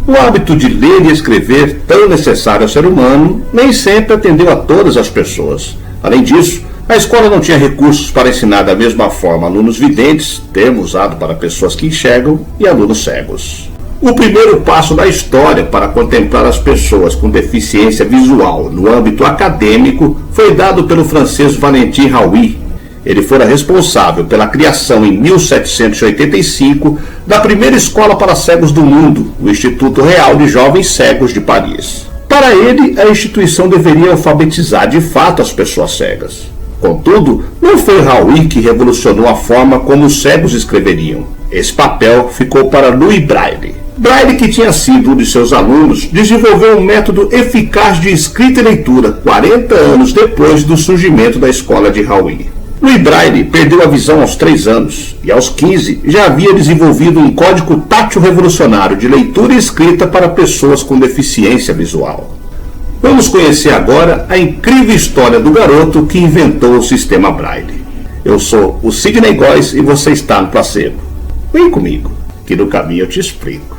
O hábito de ler e escrever, tão necessário ao ser humano, nem sempre atendeu a todas as pessoas. Além disso, a escola não tinha recursos para ensinar da mesma forma alunos videntes, termo usado para pessoas que enxergam, e alunos cegos. O primeiro passo da história para contemplar as pessoas com deficiência visual no âmbito acadêmico foi dado pelo francês Valentin Haüy. Ele fora responsável pela criação em 1785 da primeira escola para cegos do mundo, o Instituto Real de Jovens Cegos de Paris. Para ele, a instituição deveria alfabetizar de fato as pessoas cegas. Contudo, não foi Haüy que revolucionou a forma como os cegos escreveriam. Esse papel ficou para Louis Braille. Braille, que tinha sido um de seus alunos, desenvolveu um método eficaz de escrita e leitura 40 anos depois do surgimento da escola de Haüy. Louis Braille perdeu a visão aos 3 anos e aos 15 já havia desenvolvido um código tátil revolucionário de leitura e escrita para pessoas com deficiência visual. Vamos conhecer agora a incrível história do garoto que inventou o sistema Braille. Eu sou o Sidney Góes e você está no Placebo. Vem comigo, que no caminho eu te explico.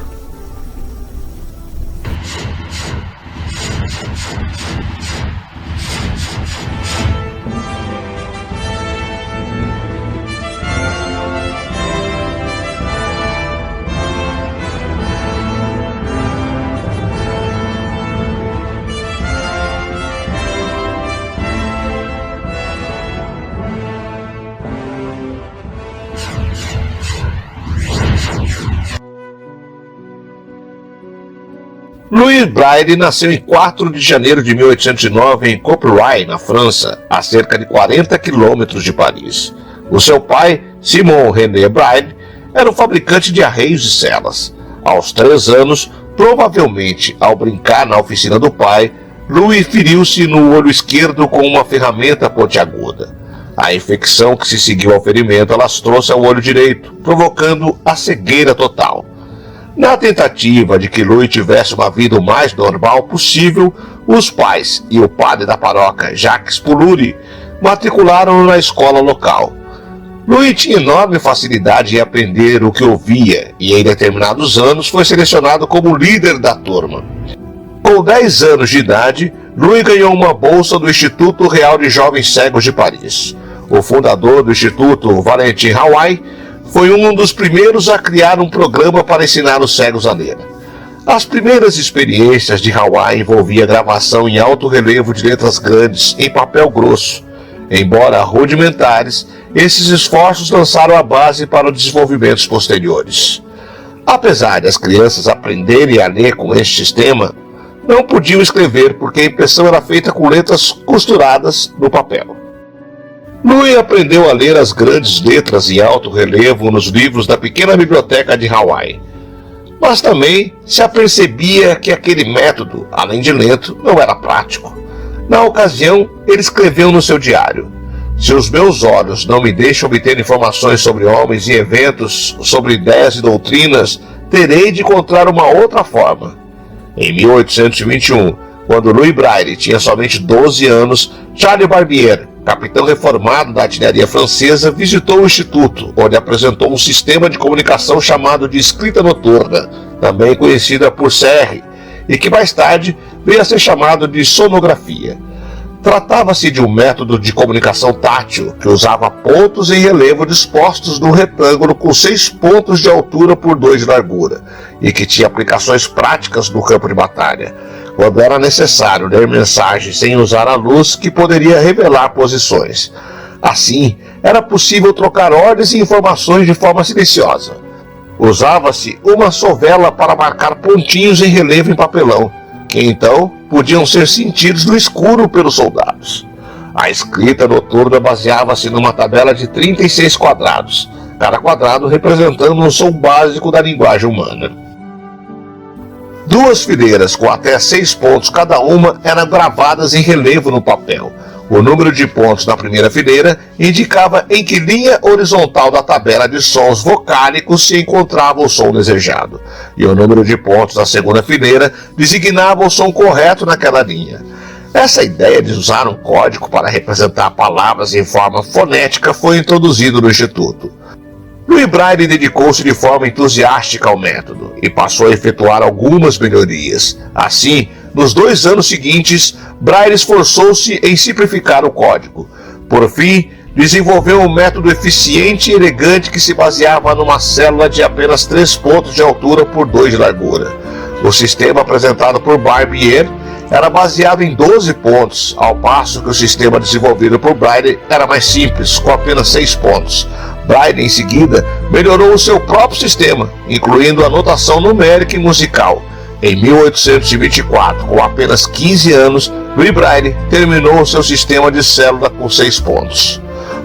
Louis Braille nasceu em 4 de janeiro de 1809 em Courtrai, na França, a cerca de 40 quilômetros de Paris. O seu pai, Simon René Braille, era um fabricante de arreios e celas. Aos 3 anos, provavelmente ao brincar na oficina do pai, Louis feriu-se no olho esquerdo com uma ferramenta pontiaguda. A infecção que se seguiu ao ferimento alastrou-se ao olho direito, provocando a cegueira total. Na tentativa de que Louis tivesse uma vida o mais normal possível, os pais e o padre da paróquia, Jacques Pouloury, matricularam-no na escola local. Louis tinha enorme facilidade em aprender o que ouvia e em determinados anos foi selecionado como líder da turma. Com 10 anos de idade, Louis ganhou uma bolsa do Instituto Real de Jovens Cegos de Paris. O fundador do Instituto, Valentin Haüy, foi um dos primeiros a criar um programa para ensinar os cegos a ler. As primeiras experiências de Haüy envolviam a gravação em alto relevo de letras grandes em papel grosso. Embora rudimentares, esses esforços lançaram a base para os desenvolvimentos posteriores. Apesar das crianças aprenderem a ler com este sistema, não podiam escrever porque a impressão era feita com letras costuradas no papel. Louis aprendeu a ler as grandes letras em alto relevo nos livros da pequena biblioteca de Haüy. Mas também se apercebia que aquele método, além de lento, não era prático. Na ocasião, ele escreveu no seu diário: "Se os meus olhos não me deixam obter informações sobre homens e eventos, sobre ideias e doutrinas, terei de encontrar uma outra forma." Em 1821, quando Louis Braille tinha somente 12 anos, Charles Barbier, capitão reformado da artilharia francesa, visitou o instituto, onde apresentou um sistema de comunicação chamado de escrita noturna, também conhecida por CR, e que mais tarde veio a ser chamado de sonografia. Tratava-se de um método de comunicação tátil que usava pontos em relevo dispostos num retângulo com 6 pontos de altura por 2 de largura, e que tinha aplicações práticas no campo de batalha, quando era necessário ler mensagens sem usar a luz que poderia revelar posições. Assim, era possível trocar ordens e informações de forma silenciosa. Usava-se uma sovela para marcar pontinhos em relevo em papelão, que então podiam ser sentidos no escuro pelos soldados. A escrita noturna baseava-se numa tabela de 36 quadrados, cada quadrado representando um som básico da linguagem humana. 2 fileiras com até 6 pontos cada uma eram gravadas em relevo no papel. O número de pontos na primeira fileira indicava em que linha horizontal da tabela de sons vocálicos se encontrava o som desejado, e o número de pontos na segunda fileira designava o som correto naquela linha. Essa ideia de usar um código para representar palavras em forma fonética foi introduzido no Instituto. Louis Braille dedicou-se de forma entusiástica ao método e passou a efetuar algumas melhorias. Assim, nos 2 anos seguintes, Braille esforçou-se em simplificar o código. Por fim, desenvolveu um método eficiente e elegante que se baseava numa célula de apenas 3 pontos de altura por 2 de largura. O sistema apresentado por Barbier era baseado em 12 pontos, ao passo que o sistema desenvolvido por Braille era mais simples, com apenas 6 pontos. Braille, em seguida, melhorou o seu próprio sistema, incluindo a notação numérica e musical. Em 1824, com apenas 15 anos, Louis Braille terminou o seu sistema de célula com 6 pontos.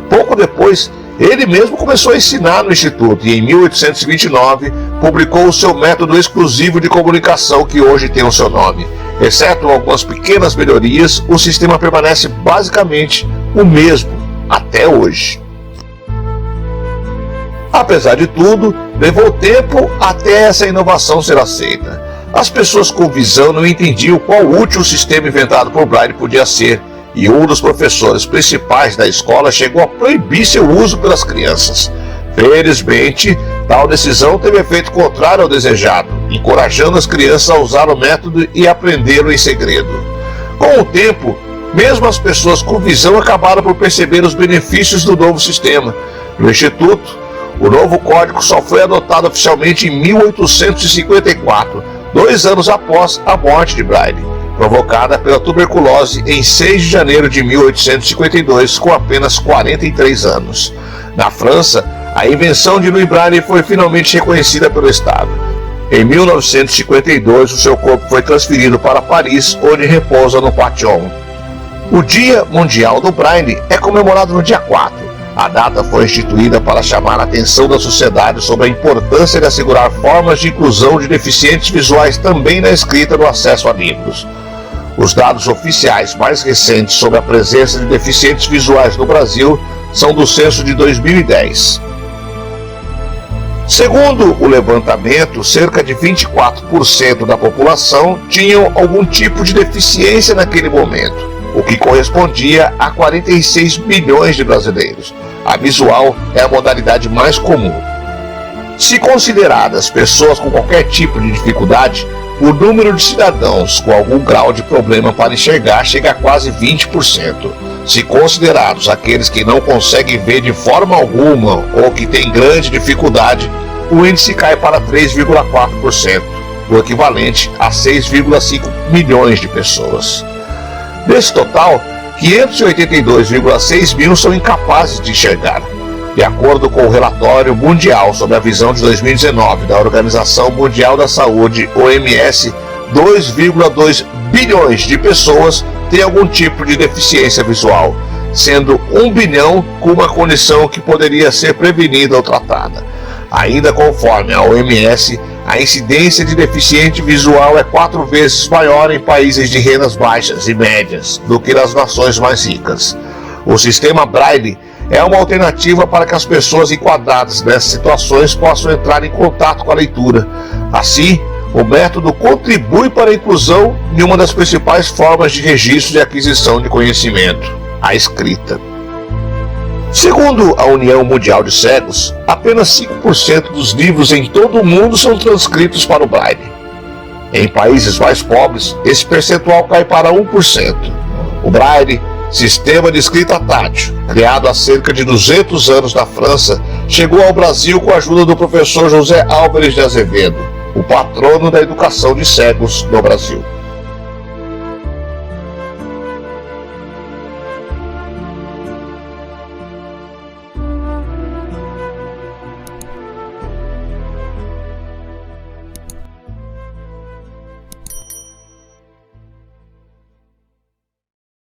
Pouco depois, ele mesmo começou a ensinar no Instituto e, em 1829, publicou o seu método exclusivo de comunicação que hoje tem o seu nome. Exceto algumas pequenas melhorias, o sistema permanece basicamente o mesmo até hoje. Apesar de tudo, levou tempo até essa inovação ser aceita. As pessoas com visão não entendiam quão útil o sistema inventado por Braille podia ser, e um dos professores principais da escola chegou a proibir seu uso pelas crianças. Felizmente, tal decisão teve efeito contrário ao desejado, encorajando as crianças a usar o método e aprendê-lo em segredo. Com o tempo, mesmo as pessoas com visão acabaram por perceber os benefícios do novo sistema. No Instituto, o novo código só foi adotado oficialmente em 1854, 2 anos após a morte de Braille, provocada pela tuberculose em 6 de janeiro de 1852, com apenas 43 anos. Na França, a invenção de Louis Braille foi finalmente reconhecida pelo Estado. Em 1952, o seu corpo foi transferido para Paris, onde repousa no Panthéon. O Dia Mundial do Braille é comemorado no dia 4. A data foi instituída para chamar a atenção da sociedade sobre a importância de assegurar formas de inclusão de deficientes visuais também na escrita no acesso a livros. Os dados oficiais mais recentes sobre a presença de deficientes visuais no Brasil são do censo de 2010. Segundo o levantamento, cerca de 24% da população tinham algum tipo de deficiência naquele momento, o que correspondia a 46 milhões de brasileiros. A visual é a modalidade mais comum. Se consideradas pessoas com qualquer tipo de dificuldade, o número de cidadãos com algum grau de problema para enxergar chega a quase 20%. Se considerados aqueles que não conseguem ver de forma alguma ou que têm grande dificuldade, o índice cai para 3,4%, o equivalente a 6,5 milhões de pessoas. Desse total, 582,6 mil são incapazes de enxergar. De acordo com o relatório mundial sobre a visão de 2019 da Organização Mundial da Saúde, OMS, 2,2 bilhões de pessoas têm algum tipo de deficiência visual, sendo 1 bilhão com uma condição que poderia ser prevenida ou tratada. Ainda conforme a OMS, a incidência de deficiente visual é 4 vezes maior em países de rendas baixas e médias do que nas nações mais ricas. O sistema Braille é uma alternativa para que as pessoas enquadradas nessas situações possam entrar em contato com a leitura. Assim, o método contribui para a inclusão de uma das principais formas de registro e aquisição de conhecimento, a escrita. Segundo a União Mundial de Cegos, apenas 5% dos livros em todo o mundo são transcritos para o Braille. Em países mais pobres, esse percentual cai para 1%. O Braille, sistema de escrita tátil, criado há cerca de 200 anos na França, chegou ao Brasil com a ajuda do professor José Álvares de Azevedo, o patrono da educação de cegos no Brasil.